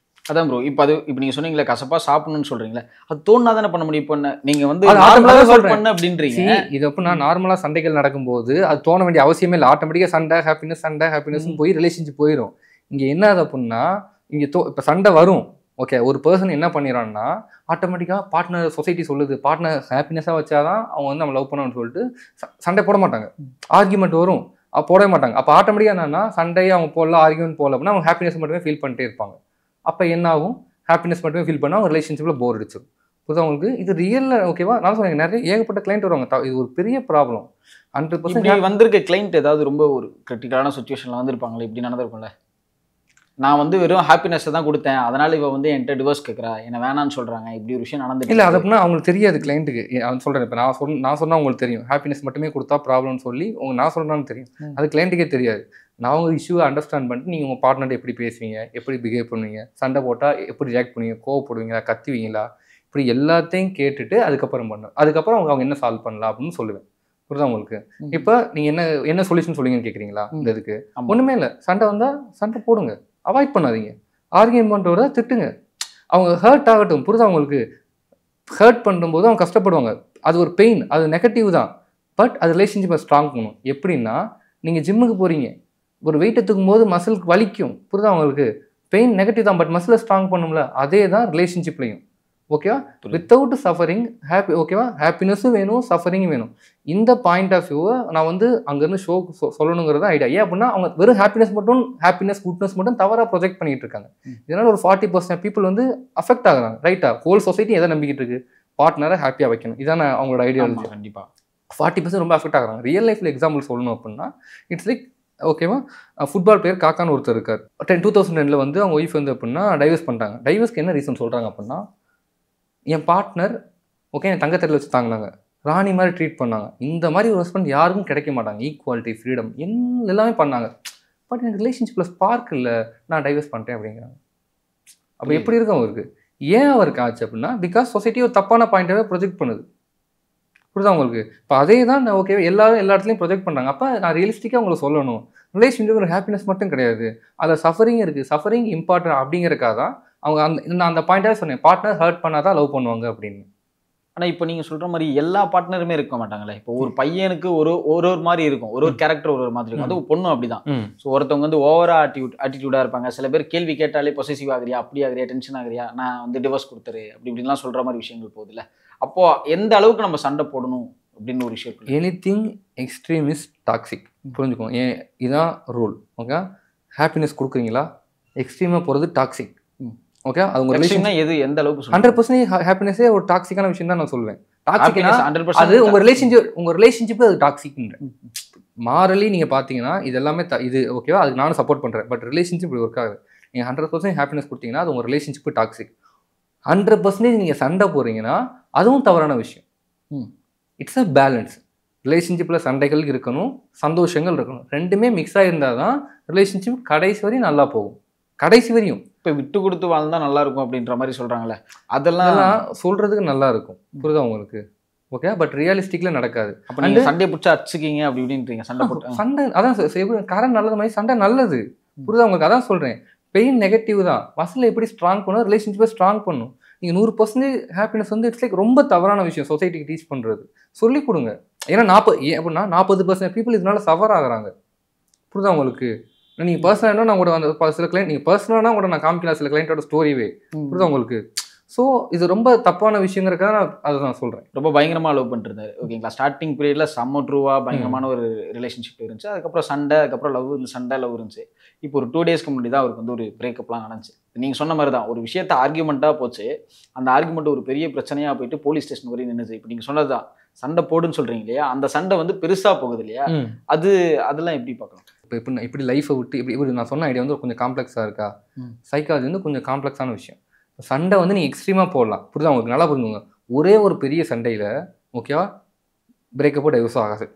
அதான் ப்ரோ, இப்போ நீங்கள் சொன்னீங்களே கசப்பா சாப்பிடணும்னு சொல்றீங்களே, அது தோணுனா தானே பண்ண முடியும். இப்போ நீங்க வந்து பண்ண அப்படின்றீங்க. இது அப்படின்னா நார்மலாக சண்டைகள் நடக்கும்போது அது தோண வேண்டிய அவசியமே இல்லை. ஆட்டோமேட்டிக்காக சண்டை ஹாப்பினஸ் போய் ரிலேஷன்ஷிப் போயிடும். இங்கே என்ன ஆகுது அப்படின்னா இங்கே இப்போ சண்டை வரும். ஓகே, ஒரு பர்சன் என்ன பண்ணிடுறான்னா ஆட்டோமேட்டிக்காக பார்ட்னர் சொசைட்டி சொல்லுது பார்ட்னர் ஹாப்பினஸாக வச்சாதான் அவங்க வந்து நம்ம லவ் பண்ணணும்னு சொல்லிட்டு சண்டை போட மாட்டாங்க, ஆர்கியூமெண்ட் வரும், போடவே மாட்டாங்க. அப்போ ஆட்டோமேட்டிக்காக என்னன்னா சண்டையை அவங்க போடல, ஆர்கியூமெண்ட் போடல அப்படின்னா அவங்க ஹாப்பினஸ் மட்டுமே ஃபீல் பண்ணிட்டே இருப்பாங்க. அப்போ என்ன ஆகும்? ஹாப்பினஸ் மட்டுமே ஃபீல் பண்ணால் அவங்க ரிலேஷன்ஷிப்பில் போர் அடிச்சிடும். புதுசாக அவங்களுக்கு இது ரியலில் ஓகேவா? நான் சொல்லுங்கள், நிறைய ஏகப்பட்ட கிளைண்ட் வருவாங்க. இது ஒரு பெரிய ப்ராப்ளம். 100% வந்திருக்க கிளைண்ட் ஏதாவது ரொம்ப ஒரு கிரிட்டிக்கலான சுச்சுவேஷனில் வந்திருப்பாங்களே, இப்படி நடந்திருக்கும்ல, நான் வந்து வெறும் ஹாப்பினஸை தான் கொடுத்தேன், அதனால் இவ வந்து என்கிட்ட டிவோர்ஸ் கேட்குறா, என்ன வேணான்னு சொல்கிறாங்க, இப்படி ஒரு விஷயம் நடந்துட்டு இல்லை. அது அப்படின்னா அவங்களுக்கு தெரியாது கிளைண்ட்டுக்கு. அவன் சொல்கிறேன், இப்போ நான் சொன்னால் உங்களுக்கு தெரியும் ஹாப்பினஸ் மட்டுமே கொடுத்தா ப்ராப்ளம்னு சொல்லி நான் சொன்னான்னு தெரியும், அது கிளைண்ட்டுக்கே தெரியாது. நான் உங்கள் இஷ்யூவை அண்டர்ஸ்டாண்ட் பண்ணிட்டு நீங்கள் உங்கள் பார்ட்னர்ட்ட எப்படி பேசுவீங்க, எப்படி பிஹேவ் பண்ணுவீங்க, சண்டை போட்டால் எப்படி ரியாக்ட் பண்ணுவீங்க, கோவப்படுவீங்களா, கத்துவீங்களா, இப்படி எல்லாத்தையும் கேட்டுட்டு அதுக்கப்புறம் அதுக்கப்புறம் அவங்க என்ன சால்வ் பண்ணலாம் அப்படின்னு சொல்லுவேன். புரியுதா உங்களுக்கு? இப்போ நீங்கள் என்ன சொல்யூஷன் சொல்லுவீங்கன்னு கேட்குறீங்களா? இந்த இதுக்கு ஒன்றுமே இல்லை. சண்டை வந்தால் சண்டை போடுங்க, அவாய்ட் பண்ணாதீங்க, ஆர்கியூமெண்ட் வர திட்டுங்க, அவங்க ஹர்ட் ஆகட்டும். புரியுதா உங்களுக்கு? ஹர்ட் பண்ணும்போது அவங்க கஷ்டப்படுவாங்க, அது ஒரு பெயின், அது நெகட்டிவ் தான். பட் அது ரிலேஷன்ஷிப்பை ஸ்ட்ராங் பண்ணணும். எப்படின்னா நீங்கள் ஜிம்முக்கு போகிறீங்க, ஒரு வெயிட்டை தூக்கும் போது மசிலுக்கு வலிக்கும், புரியுதா உங்களுக்கு? பெயின் நெகட்டிவ் தான், பட் மசிலை ஸ்ட்ராங் பண்ணும்ல, அதே தான் ரிலேஷன்ஷிப்லையும். ஓகேவா? வித்தவுட் சஃபரிங் ஹாப்பி, ஓகேவா? ஹாப்பினஸும் வேணும், சஃபரிங்கும் வேணும். இந்த பாயிண்ட் ஆஃப் வியூவை நான் வந்து அங்கேருந்து சொல்லணுங்கிறது ஐடியா. ஏன் அப்படின்னா அவங்க வெறும் ஹாப்பினஸ் குட்னஸ் மட்டும் தவறாக ப்ரொஜெக்ட் பண்ணிட்டு இருக்காங்க. இதனால ஒரு 40% பீப்புள் வந்து அஃபெக்ட் ஆகுறாங்க. ரைட்டா? ஹோல் சொசைட்டி எதை நம்பிக்கிட்டு இருக்கு? பார்ட்னரை ஹாப்பியாக வைக்கணும், இதான் அவங்களோட ஐடியா. கண்டிப்பாக 40% ரொம்ப அஃபெக்ட் ஆகுறாங்க. ரியல் லைஃப்பில் எக்ஸாம்பிள் சொல்லணும் அப்படின்னா இட்ஸ் லைக், ஓகேவா, ஃபுட்பால் பிளேயர் காக்கான்னு ஒருத்தர் இருக்கார். 2010 வந்து அவங்க ஒய்ஃப் வந்து அப்படின்னா டைவர்ஸ் பண்ணிட்டாங்க. டைவர்ஸ்க்கு என்ன ரீசன் சொல்கிறாங்க அப்படின்னா, என் பார்ட்னர் ஓகே என் தங்கத்தட்டில் வச்சு தாங்கினாங்க, ராணி மாதிரி ட்ரீட் பண்ணாங்க, இந்த மாதிரி ஒரு ஹஸ்பண்ட் யாருக்கும் கிடைக்க மாட்டாங்க, ஈக்குவாலிட்டி ஃப்ரீடம் எல்லாமே பண்ணாங்க, பட் எனக்கு ரிலேஷன்ஷிப்பில் ஸ்பார்க் இல்லை, நான் டைவர்ஸ் பண்ணிட்டேன் அப்படிங்கிறாங்க. அப்போ எப்படி இருக்கும் அவருக்கு? ஏன் அவருக்கு ஆச்சு அப்படின்னா, பிகாஸ் சொசைட்டி ஒரு தப்பான பாயிண்டாகவே ப்ரொஜெக்ட் பண்ணுது, புரியுதா உங்களுக்கு? இப்போ அதே தான் நான் ஓகே எல்லாரும் எல்லா இடத்துலையும் ப்ரொஜெக்ட் பண்ணுறாங்க. அப்போ நான் ரியலிஸ்டிக்காக உங்களுக்கு சொல்லணும், ரிலேஷன்ஷிப் ஒரு ஹாப்பினஸ் மட்டும் கிடையாது, அதில் சஃபரிங் இருக்குது, சஃபரிங் இம்பார்ட்டன்ட் அப்படிங்கிறக்காக தான் அவங்க நான் அந்த பாயிண்டாக சொன்னேன், பார்ட்னர் ஹர்ட் பண்ணாதான் லவ் பண்ணுவாங்க அப்படின்னு. ஆனால் இப்போ நீங்கள் சொல்கிற மாதிரி எல்லா பார்ட்னருமே இருக்க மாட்டாங்களே. இப்போ ஒரு பையனுக்கு ஒரு மாதிரி இருக்கும், ஒரு கேரக்டர் ஒரு மாதிரி இருக்கும், அதுவும் பொண்ணும் அப்படிதான். ஸோ ஒருத்தவங்க வந்து ஓவரா ஆட்டிடியூடாக இருப்பாங்க. சில பேர் கேள்வி கேட்டாலே பொசசிவ் ஆகிறியா, அப்படி ஆகிறியா, டென்ஷன் ஆகிறியா, நான் வந்து டிவோர்ஸ் கொடுத்துரு அப்படி இப்படின்லாம் சொல்கிற மாதிரி விஷயங்கள் போகுதுல்ல. அப்போ எந்த அளவுக்கு நம்ம சண்டை போடணும் அப்படின்னு ஒரு விஷயம். எனிதிங் எக்ஸ்ட்ரீம் இஸ் டாக்ஸிக், புரிஞ்சுக்கோங்க. இதான் ரூல். ஓகே, ஹாப்பினஸ் கொடுக்குறீங்களா, எக்ஸ்ட்ரீமாக போகிறது டாக்ஸிக். ஓகே, அது உங்க ரிலேஷன் எது எந்த அளவுக்கு 100% ஹாப்பினஸே ஒரு டாக்ஸிக்கான விஷயம் தான் நான் சொல்லுவேன். டாக்ஸிக்னா அது உங்க ரிலேஷன்ஷிப் அது டாக்ஸிக்ன்ற மாரலி நீங்க பாத்தீங்கன்னா இது எல்லாமே இது ஓகேவா, அதுக்கு நானும் சப்போர்ட் பண்றேன். பட் ரிலேஷன்ஷிப் இப்படி ஒர்க் ஆகுது. நீங்க 100% ஹாப்பினஸ் கொடுத்தீங்கன்னா அது உங்க ரிலேஷன்ஷிப் டாக்ஸிக். 100% நீங்க சண்டை போடுறீங்கன்னா அதுவும் தவறான விஷயம். It's a balance. ரிலேஷன்ஷிப்பில் சண்டைகள் இருக்கணும், சந்தோஷங்கள் இருக்கணும், ரெண்டுமே மிக்ஸ் ஆகிருந்தால் தான் ரிலேஷன்ஷிப் கடைசி வரையும் நல்லா போகும். கடைசி வரையும் இப்போ விட்டு கொடுத்து வாழ்ந்தா நல்லா இருக்கும் அப்படின்ற மாதிரி சொல்கிறாங்களே, அதெல்லாம் சொல்கிறதுக்கு நல்லா இருக்கும், புரியுதா உங்களுக்கு? ஓகே, பட் ரியலிஸ்டிக்கில் நடக்காது. அப்போ நீங்கள் சண்டையை பிடிச்சா அடிச்சுக்கிங்க அப்படி இப்படின்றீங்க. சண்டை அதான் காரணம் நல்லது மாதிரி சண்டை நல்லது, புரியுதா உங்களுக்கு? அதான் சொல்கிறேன், பெயின் நெகட்டிவ் தான், மசில் எப்படி ஸ்ட்ராங் பண்ணும், ரிலேஷன்ஷிப்பை ஸ்ட்ராங் பண்ணும். நீங்கள் 100% ஹாப்பினஸ் வந்து இட்ஸ் லைக் ரொம்ப தவறான விஷயம் சொசைட்டிக்கு டீச் பண்ணுறது. சொல்லிக் கொடுங்க. ஏன்னா அப்படின்னா 40% பீப்புள் இதனால சஃபர் ஆகுறாங்க, புரியுதா உங்களுக்கு? நீங்கள் பர்சனலாக நான் கூட அந்த சில கிளைண்ட் நீங்கள் பர்சனலாக கூட நான் காமிக்கலாம் சில கிளைண்ட்டோட ஸ்டோரிவே, புரியுதா உங்களுக்கு? ஸோ இது ரொம்ப தப்பான விஷயங்கிறதுக்காக நான் அதை நான் சொல்கிறேன். ரொம்ப பயங்கரமாக லவ் பண்ணிருந்தாரு, ஓகேங்களா? ஸ்டார்டிங் பீரியடில் செம்ம ட்ரூவாக பயங்கரமான ஒரு ரிலேஷன்ஷிப் இருந்துச்சு. அதுக்கப்புறம் சண்டை, அதுக்கப்புறம் லவ், இந்த சண்டை லவ் இருந்துச்சு. இப்போ ஒரு 2 டேஸ்க்கு முன்னாடி தான் அவருக்கு வந்து ஒரு பிரேக்கப்லாம் நடந்துச்சு. நீங்கள் சொன்ன மாதிரி தான் ஒரு விஷயத்த ஆர்கியூமெண்ட்டாக போச்சு, அந்த ஆர்கியூமெண்ட் ஒரு பெரிய பிரச்சனையாக போயிட்டு போலீஸ் ஸ்டேஷன் வரையும் நின்றுச்சு. இப்போ நீங்கள் சொன்னது தான் சண்டை போடுன்னு சொல்கிறீங்க இல்லையா, அந்த சண்டை வந்து பெருசாக போகுது இல்லையா, அதெல்லாம் எப்படி பார்க்கணும்? இப்போ இப்படி லைஃப்பை விட்டு இப்படி நான் சொன்ன ஐடியா வந்து கொஞ்சம் காம்ப்ளெக்ஸாக இருக்கா? சைக்காலஜி வந்து கொஞ்சம் காம்ப்ளெக்ஸான விஷயம். சண்டை வந்து நீங்கள் எக்ஸ்ட்ரீமாக போடலாம், புரியுதா உங்களுக்கு? நல்லா புரிஞ்சுங்க. ஒரே ஒரு பெரிய சண்டையில் ஓகேவா பிரேக்கப்போ டைவர்ஸோ ஆகாது.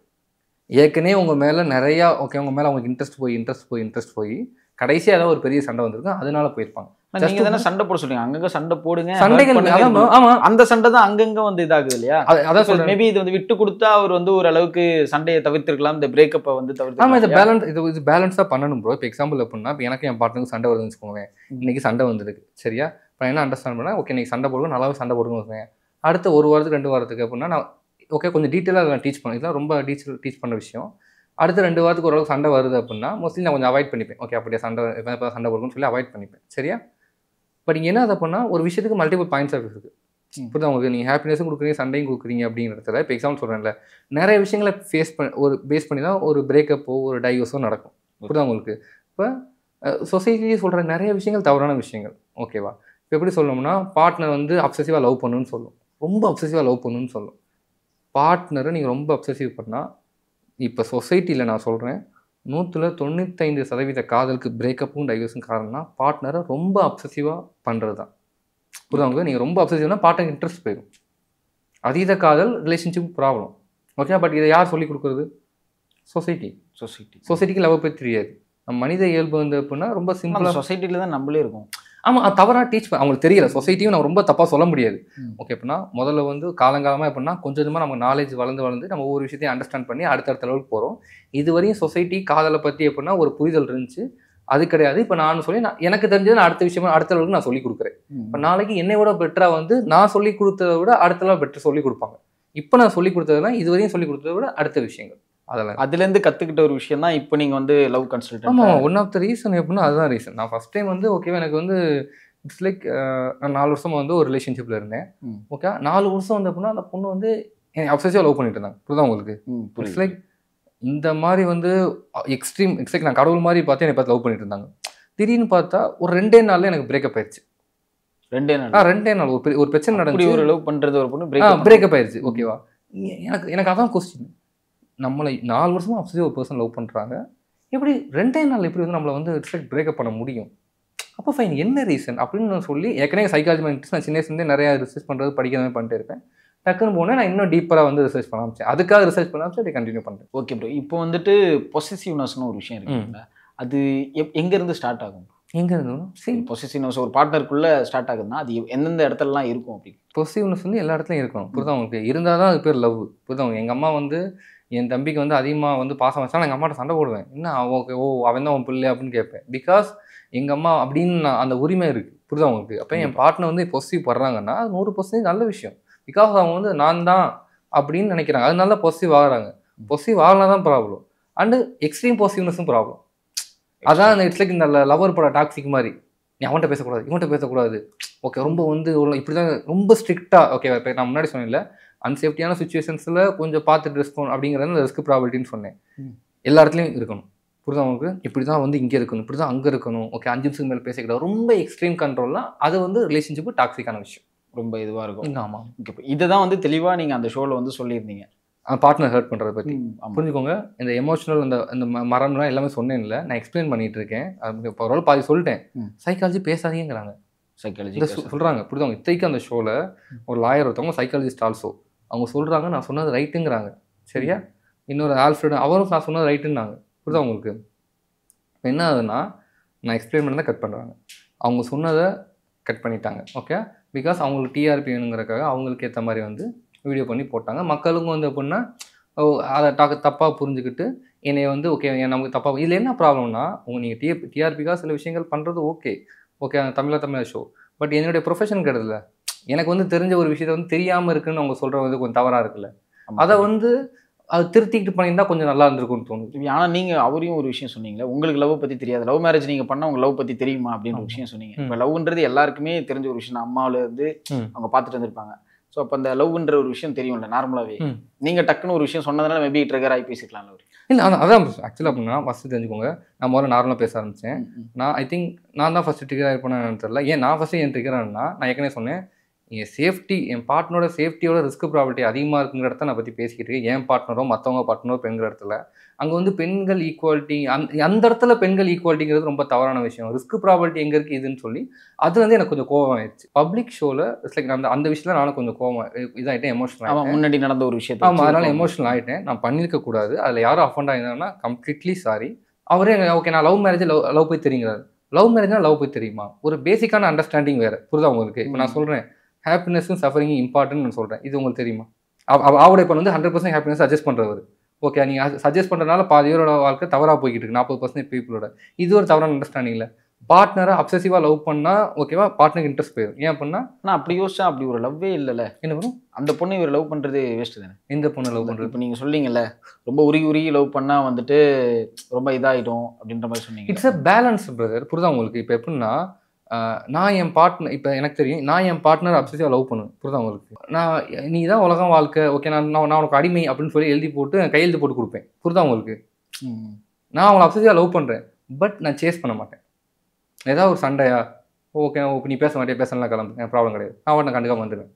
ஏற்கனவே உங்கள் மேலே நிறையா உங்கள் மேலே அவங்களுக்கு இன்ட்ரெஸ்ட் போய் கடைசியாக ஏதாவது ஒரு பெரிய சண்டை வந்திருக்கும், அதனால போயிருப்பாங்க. நீங்க தானே சண்டை போட சொல்றீங்க, அங்கங்க சண்டை போடுங்க, சண்டைகள். ஆமா, அந்த சண்டை தான் அங்கங்க வந்து இதாகுது இல்லையா? அதான் சொல்றேன். மேபி இது வந்து விட்டு கொடுத்தா அவர் வந்து ஒரு அளவுக்கு சண்டையை தவிர்த்திருக்கலாம், இந்த பிரேக்கப்பை வந்து தவிர்த்து. ஆமா, இது பேலன்ஸா பண்ணணும் ப்ரோ. இப்போ எக்ஸாம்பிள் எப்படின்னா, இப்போ எனக்கு என் பார்ட்னருக்கு சண்டை வருதுன்னு வச்சுக்கோங்க. இன்னைக்கு சண்டை வந்திருக்கு, சரியா? இப்போ என்ன அண்டர்ஸ்டாண்ட் பண்ணா, ஓகே இன்னைக்கு சண்டை போடுவோம், நல்லாவே சண்டை போடுவோம் வச்சுக்கோங்க. அடுத்த 1 வாரத்துக்கு 2 வாரத்துக்கு அப்படின்னா நான் ஓகே கொஞ்சம் டீட்டெயிலாக நான் டீச் பண்ணுவேன். இதெல்லாம் ரொம்ப டீச் பண்ண விஷயம். அடுத்த 2 வாரத்துக்கு ஓரளவுக்கு சண்டை வருது அப்படின்னா மோஸ்ட்லி நான் கொஞ்சம் அவாய்ட் பண்ணிப்பேன். ஓகே அப்படியே சண்டை போடுவோம்னு சொல்லி அவாய்ட் பண்ணிப்பேன், சரியா? பட் இங்கே என்ன அதை பண்ணால் ஒரு விஷயத்துக்கு மல்டிபிள் பாயிண்ட்ஸ் ஆஃப் இருக்குது, புரியுதா உங்களுக்கு? நீங்கள் ஹாப்பினஸும் கொடுக்குறீங்க, சண்டையும் கொடுக்குறீங்க அப்படிங்கிறதுல இப்போ எக்ஸாம்பிள் சொல்கிறேன்ல, நிறைய விஷயங்களை பேஸ் பண்ணி தான் ஒரு பிரேக்கப்போ ஒரு டைவர்ஸோ நடக்கும், புரியுதா உங்களுக்கு? இப்போ சொசைட்டிலேயே சொல்கிற நிறைய விஷயங்கள் தவறான விஷயங்கள், ஓகேவா? இப்போ எப்படி சொல்லணும்னா, பார்ட்னர் வந்து அப்சசிவாக லவ் பண்ணுன்னு சொல்லும், ரொம்ப அப்சசிவாக லவ் பண்ணுன்னு சொல்லும். பார்ட்னரை நீங்கள் ரொம்ப அப்சசிவ் பண்ணால், இப்போ சொசைட்டியில் நான் சொல்கிறேன் 195% காதலுக்கு பிரேக்கப்பும் டைவர்ஸும் காரணம்னா பார்ட்னரை ரொம்ப அப்சசிவாக பண்ணுறது தான், புரியுதாங்க? நீங்கள் ரொம்ப அப்சசிவ்னா பார்ட்னருக்கு இன்ட்ரெஸ்ட் போயிடும், அதீத காதல் ரிலேஷன்ஷிப் ப்ராப்ளம், ஓகே? பட் இதை யார் சொல்லிக் கொடுக்குறது? சொசைட்டிக்கு லவ் பற்றி தெரியாது. நம்ம மனித இயல்பு வந்து அப்படின்னா ரொம்ப சிம்பிளாக சொசைட்டியில் தான் நம்மளே இருக்கும். ஆமாம், அது தவறாக டீச் அவங்களுக்கு தெரியல. சொசைட்டியும் நான் ரொம்ப தப்பாக சொல்ல முடியாது, ஓகே? அப்படின்னா முதல்ல வந்து காலங்காலமாக எப்படின்னா கொஞ்சமாக நமக்கு நாலேஜ் வளர்ந்து நம்ம ஒவ்வொரு விஷயத்தையும் அண்டர்ஸ்டாண்ட் பண்ணி அடுத்தடுத்த லெவலுக்கு போகிறோம். இதுவரையும் சொசைட்டி காதலை பற்றி எப்படின்னா ஒரு புரிதல் இருந்துச்சு, அது கிடையாது. இப்போ நான் சொல்லி எனக்கு தெரிஞ்சது நான் அடுத்த விஷயமா அடுத்த லெவலுக்கு நான் சொல்லிக் கொடுக்குறேன். இப்போ நாளைக்கு என்னை விட பெட்டராக வந்து நான் சொல்லிக் கொடுத்ததை விட அடுத்த லெவல் பெட்டர் சொல்லிக் கொடுப்பாங்க. இப்போ நான் சொல்லிக் கொடுத்ததுனா இதுவரையும் சொல்லிக் கொடுத்ததை விட அடுத்த விஷயங்கள். அதெல்லாம் அதுலேருந்து கற்றுக்கிட்ட ஒரு விஷயம் தான் இப்போ நீங்கள் வந்து லவ் கன்சல்டன்ட். ஆமாம், ஒன் ஆஃப் த ரீசன் எப்படின்னா அதுதான் ரீசன். நான் ஃபஸ்ட் டைம் வந்து ஓகேவா எனக்கு வந்து இட்ஸ் லைக் நான் 4 வருஷமா வந்து ஒரு ரிலேஷன்ஷிப்பில் இருந்தேன். ஓகே 4 வருஷம் வந்து அப்படின்னா அந்த பொண்ணு வந்து என்னை அப்சசிவாக லவ் பண்ணிட்டு இருந்தாங்க. புரியுதா உங்களுக்கு? இட்ஸ் லைக் இந்த மாதிரி வந்து எக்ஸ்ட்ரீம் எக்ஸாக்ட் நான் கடவுள் மாதிரி பார்த்து என்னை பார்த்து லவ் பண்ணிட்டு இருந்தாங்க. திடீர்னு பார்த்தா ஒரு 2 நாள்ல எனக்கு பிரேக்கப் ஆயிடுச்சு. 2 நாள்? 2 நாள் ஒரு பிரச்சனை நடந்துச்சு. ஒரு லவ் பண்ணுறது ஒரு பொண்ணு பிரேக்கப் ஆயிடுச்சு. ஓகேவா? எனக்கு அதான் கொஸ்டின். நம்மளை 4 வருஷமா அப்சசிவ் ஒரு பர்சன் லவ் பண்ணுறாங்க, எப்படி 2 நாள் எப்படி வந்து நம்மளை வந்து இட்ஸ் லைக் பிரேக்கப் பண்ண முடியும்? அப்போ ஃபைன் என்ன ரீசன் அப்படின்னு நான் சொல்லி ஏற்கனவே சைக்காலஜி இன்ட்ரெஸ்ட் நான் சின்ன வயசுலேருந்தே நிறையா ரிசர்ச் பண்ணுறது படிக்கிறதே பண்ணிட்டு இருப்பேன். டக்குன்னு போனேன் நான் இன்னும் டீப்பராக வந்து ரிசர்ச் பண்ண ஆரம்பிச்சேன். அதுக்காக ரிசர்ச் பண்ண ஆரம்பிச்சு அதை கண்டினியூ பண்ணுறேன். Okay bro. இப்போ வந்துட்டு பொசசிவ்னஸ்னு ஒரு விஷயம் இருக்குங்களா, அது எங்கேருந்து ஸ்டார்ட் ஆகும்? எங்கே இருந்தோம் சரி பொசசிவ்னஸ் ஒரு பார்ட்னருக்குள்ளே ஸ்டார்ட் ஆகுதுன்னா அது எந்தெந்த இடத்துலலாம் இருக்கும் அப்படி? பொசசிவ்னஸ் வந்து எல்லா இடத்துலையும் இருக்கும். புரியுதா உங்களுக்கு? இருந்தால் தான் அது பேர் லவ். புரியுதா? எங்கள் அம்மா வந்து என் தம்பிக்கு வந்து அதிகமாக வந்து பாசம் வச்சா எங்கள் அம்மாட்ட சண்டை போடுவேன். என்ன ஓகே அவன் தான் உன் பிள்ளை அப்படின்னு கேட்பேன். பிகாஸ் எங்கள் அம்மா அப்படின்னு நான் அந்த உரிமை இருக்குது. புரியுதா உங்களுக்கு? அப்போ என் பார்ட்னர் வந்து பொசிட்டிவ் படுறாங்கன்னா 100% நல்ல விஷயம். பிகாஸ் அவங்க வந்து நான் தான் அப்படின்னு நினைக்கிறாங்க, அதனால பொசிட்டிவ் ஆகுறாங்க. பொசிட்டிவ் ஆகலாம் தான் ப்ராப்ளம். அண்டு எக்ஸ்ட்ரீம் பொசிட்டிவ்னஸும் ப்ராப்ளம். அதான் இட்ஸ் லைக் இந்த லவர் பட டாக்ஸிக் மாதிரி. நீ அவன்கிட்ட பேசக்கூடாது, இவன்கிட்ட பேசக்கூடாது. ஓகே ரொம்ப வந்து இப்படி தான் ரொம்ப ஸ்ட்ரிக்டாக. ஓகே இப்போ நான் முன்னாடி சொன்னேன்ல, அன்சேஃப்டியான சுச்சுவேஷன்ஸில் கொஞ்சம் பார்த்துட்டு இருக்கணும் அப்படிங்கிறது அந்த ரிஸ்க் ப்ராபபிலிட்டின்னு சொன்னேன். எல்லா இடத்துலையும் இருக்கணும். புரியுதா உங்களுக்கு? இப்படி தான் வந்து இங்கே இருக்கணும், இப்படி தான் அங்கே இருக்கணும். ஓகே 5 நிமிஷத்துக்கு மேலே பேசிக்கிட்டோம். ரொம்ப எக்ஸ்ட்ரீம் கண்ட்ரோல்லாம் அது வந்து ரிலேஷன்ஷிப்பு டாக்ஸிக்கான விஷயம். ரொம்ப இதுவாக இருக்கும். ஆமாம். ஓகே, இதை தான் வந்து தெளிவாக நீங்கள் அந்த ஷோவில் வந்து சொல்லியிருந்தீங்க, பார்ட்னர் ஹர்ட் பண்ணுறதை பற்றி. புரிஞ்சுக்கோங்க, இந்த எமோஷனல் இந்த மரம்லாம் எல்லாமே சொன்னேன்ல, நான் எக்ஸ்பிளைன் பண்ணிட்டு இருக்கேன். இப்போ ஒரு பாதி சொல்லிட்டேன். சைக்காலஜி பேசாதீங்கிறாங்க, சைக்காலஜி சொல்கிறாங்க. புரியுதாங்க? இத்தைக்கு அந்த ஷோவில் ஒரு லாயர் ஒருத்தவங்க சைக்காலஜிஸ்ட் ஆல்சோ அவங்க சொல்கிறாங்க நான் சொன்னது ரைட்டுங்கிறாங்க. சரியா? இன்னொரு ஆல்ஃப்ரெட் அவரும் நான் சொன்னது ரைட்டுன்னாங்க. புரியுதா உங்களுக்கு? இப்போ என்ன ஆகுதுன்னா நான் எக்ஸ்பிளைன் பண்ணதை கட் பண்ணுறாங்க, அவங்க சொன்னதை கட் பண்ணிட்டாங்க. ஓகே, பிகாஸ் அவங்களுக்கு டிஆர்பி வேணுங்கிறக்காக அவங்களுக்கு ஏற்ற மாதிரி வந்து வீடியோ பண்ணி போட்டாங்க. மக்களுக்கும் வந்து எப்படின்னா அதை தப்பாக புரிஞ்சுக்கிட்டு என்னை வந்து ஓகே நமக்கு தப்பாக. இதில் என்ன ப்ராப்ளம்னா நீங்கள் டிஆர்பிக்காக சில விஷயங்கள் பண்ணுறது ஓகே தமிழா ஷோ. பட் என்னுடைய ப்ரொஃபஷன் கிடையாதுல்ல. எனக்கு வந்து தெரிஞ்ச ஒரு விஷயத்தை வந்து தெரியாமல் இருக்குன்னு அவங்க சொல்கிறது வந்து கொஞ்சம் தவறாக இருக்குல்ல. அதை வந்து அது திருத்திக்கிட்டு பண்ணியிருந்தால் கொஞ்சம் நல்லா இருந்திருக்கும்னு தோணுது. ஆனால் நீங்கள் அவரையும் ஒரு விஷயம் சொன்னீங்களே, உங்களுக்கு லவ் பற்றி தெரியாது, லவ் மேரேஜ் நீங்கள் பண்ணால் உங்கள் லவ் பற்றி தெரியுமா அப்படின்ற ஒரு விஷயம் சொன்னீங்க. இப்போ லவ்ன்றது எல்லாருக்குமே தெரிஞ்ச ஒரு விஷயம். அம்மாவில் இருந்து அவங்க பார்த்துட்டு வந்திருப்பாங்க. ஸோ அப்போ அந்த லவ்ன்ற ஒரு விஷயம் தெரியும்ல நார்மலாகவே. நீங்கள் டக்குன்னு ஒரு விஷயம் சொன்னதுனால மேபி ட்ரிகர் ஆகி பேசிக்கலாம். இல்லை அதான் ஆக்சுவலாக அப்படின்னா ஃபஸ்ட்டு தெரிஞ்சுக்கோங்க, நான் முதல்ல நார்மலாக பேச ஆரம்பித்தேன். நான் ஐ திங்க் நான் தான் ஃபஸ்ட்டு ட்ரிகர் ஆகிருப்பேன்னு தெரியல. ஏன் நான் ஃபஸ்ட்டு ஏன் ட்ரிகர் ஆனா நான் ஏற்கனவே சொன்னேன், என் சேஃப்டி என் பார்ட்னரோட சேஃப்டியோட ரிஸ்க் ப்ராபபிலிட்டி அதிகமாக இருக்குங்கிற இடத்த நான் பற்றி பேசிக்கிட்டு இருக்கேன். என் பார்ட்னரோ மற்றவங்க பார்ட்னரோ பெண்கிற இடத்துல அங்கே வந்து பெண்கள் ஈக்குவாலிட்டி அந்த இடத்துல பெண்கள் ஈக்குவாலிட்டிங்கிறது ரொம்ப தவறான விஷயம். ரிஸ்க் ப்ராபபிலிட்டி எங்கே இருக்குது இதுன்னு சொல்லி அது வந்து எனக்கு கொஞ்சம் கோவம் ஆயிடுச்சு. பப்ளிக் ஷோவில் இட்ஸ் லைக் அந்த விஷயத்தில் நானும் கொஞ்சம் கோவம் இதாகிட்டேன், எமோஷனல் ஆகிட்டேன். முன்னாடி நடந்த ஒரு விஷயம். ஆமாம், அதனால் எமோஷனல் ஆகிட்டேன். நான் பண்ணியிருக்க கூடாது. அதில் யாரும் அஃபண்ட் ஆகிருந்தாங்கன்னா கம்ப்ளீட்லி சாரி. அவரே ஓகே நான் லவ் மேரேஜ் லவ் போய் தெரியுங்கிறாரு. லவ் மேரேஜ்னா லவ் போய் தெரியுமா? ஒரு பேசிக்கான அண்டர்ஸ்டாண்டிங் வேறு. புரியுதா உங்களுக்கு? இப்போ நான் சொல்கிறேன் ஹாப்பினஸும் சஃபரிங்கும் இம்பார்ட்டன்ட் நான் சொல்கிறேன். இது உங்களுக்கு தெரியுமா? அவருடைய இப்போ வந்து 100% ஹாப்பினஸ் சஜஸ்ட் பண்ணுறவர். ஓகே நீங்கள் சஜஸ்ட் பண்ணுறதுனால பாதியோட வாழ்க்கை தவறாக போய்கிட்டு இருக்கு 40% பீப்புளோட. இது ஒரு தவறான அண்டர்ஸ்டாண்டிங் இல்லை. பார்ட்னரை அப்சசிவாக லவ் பண்ணால் ஓகேவா பண்ணருக்கு இன்ட்ரெஸ்ட் போயிடும். ஏன் அப்படின்னா நான் அப்படி யோசிச்சா அப்படி ஒரு லவ்வே இல்லைல்ல. என்ன பண்ணும் அந்த பொண்ணு இவர் லவ் பண்ணுறது வேஸ்ட்டு தானே. எந்த பொண்ணு லவ் பண்ணுறது? இப்போ நீங்கள் சொல்லிங்கல்ல ரொம்ப உருகி லவ் பண்ணால் வந்துட்டு ரொம்ப இதாகிடும் அப்படின்ற மாதிரி சொன்னீங்க. It's a balance brother. புரியுதா உங்களுக்கு? இப்போ எப்படின்னா நான் என் பார்ட்னர் இப்போ எனக்கு தெரியும் நான் என் பார்ட்னர் அப்சசிவாக லவ் பண்ணுவேன். புரியுதா உங்களுக்கு? நான் நீ தான் உலகம் வாழ்க்கை ஓகே நான் உனக்கு அடிமை அப்படின்னு சொல்லி எழுதி போட்டு கையெழுத்து போட்டு கொடுப்பேன். புரியுதா உங்களுக்கு? நான் அவங்களை அப்சசிவாக லவ் பண்ணுறேன், பட் நான் சேஸ் பண்ண மாட்டேன். ஏதாவது ஒரு சண்டையா ஓகே நீ பேச மாட்டேன் பேசலாம் கிளம்பு, எனக்கு ப்ராப்ளம் கிடையாது, நான் அவனை கண்டுக்காம வந்துடுவேன்.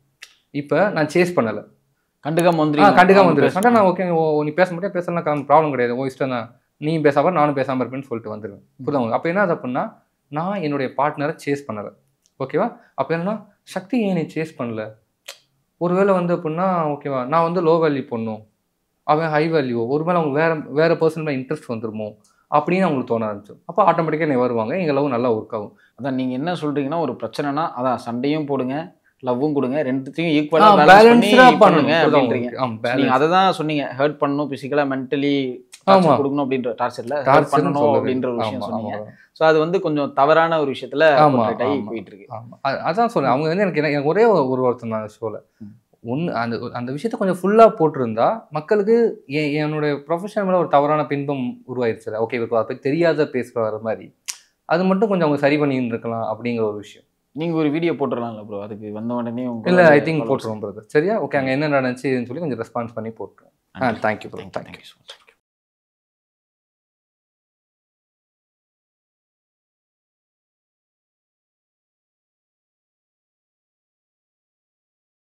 இப்போ நான் சேஸ் பண்ணலை, கண்டுக்காம வந்துடுவேன். சண்டை நான் ஓகே நீ பேச மாட்டேன் பேசலாம் கிளம்பு, ப்ராப்ளம் கிடையாது, ஓ இஷ்டம் தான், நீ பேசாம நானும் பேசாமல் இருப்பேன்னு சொல்லிட்டு வந்துடுவேன். புரியுதா? அப்போ என்ன அது அப்படின்னா நான் என்னுடைய பார்ட்னரை சேஸ் பண்ணலை. ஓகேவா? அப்போ என்னன்னா சக்தி ஏன் நீ சேஸ் பண்ணல? ஒருவேளை வந்து அப்படின்னா ஓகேவா நான் வந்து லோ வேல்யூ பண்ணும், அவன் ஹை வேல்யூ, ஒருவேளை அவங்க வேற பர்சன் மேலே இன்ட்ரெஸ்ட் வந்துருமோ அப்படின்னு அவங்களுக்கு தோண ஆரம்பிச்சிடும். அப்போ ஆட்டோமேட்டிக்காக நீ வருவாங்க, எங்கள் லவ் நல்லா ஒர்க் ஆகும். அதான் நீங்கள் என்ன சொல்கிறீங்கன்னா ஒரு பிரச்சனைனா அதான் சண்டையும் போடுங்க லவ்வும் கொடுங்க, ரெண்டுத்தையும் ஈக்குவலாக பேலன்ஸாக பண்ணுங்க அப்படின்றீங்க. நீங்கள் அதை தான் சொன்னீங்க, ஹர்ட் பண்ணணும் ஃபிசிக்கலாக மென்டலி கொடுக்கணும் அப்படின்ற டார்ச்சரில் ஹர்ட் பண்ணணும் அப்படின்ற ஒரு விஷயம் சொன்னீங்க. ஸோ அது வந்து கொஞ்சம் தவறான ஒரு விஷயத்தில் போயிட்டு இருக்கு. அதான் சொல்றேன். அவங்க வந்து எனக்கு ஒரே ஒருத்தன் தான் ஷோவில் அந்த அந்த விஷயத்த கொஞ்சம் ஃபுல்லாக போட்டிருந்தா மக்களுக்கு என்னோட ப்ரொஃபஷன் மேலே ஒரு தவறான பின்பம் உருவாயிருச்சு. ஓகே, இப்போ அதை பற்றி தெரியாத பேசுகிற மாதிரி அது மட்டும் கொஞ்சம் அவங்க சரி பண்ணிட்டு இருக்கலாம் அப்படிங்கிற ஒரு விஷயம். நீங்கள் ஒரு வீடியோ போட்டுடலாம்ல ப்ரோ, அதுக்கு வந்த உடனே இல்லை, ஐ திங்க் போட்டுருவோம் பிரதர். சரியா, ஓகே, அங்கே என்ன நடந்துச்சுன்னு சொல்லி கொஞ்சம் ரெஸ்பான்ஸ் பண்ணி போட்டுருவோம். Thank you bro, thank you so much.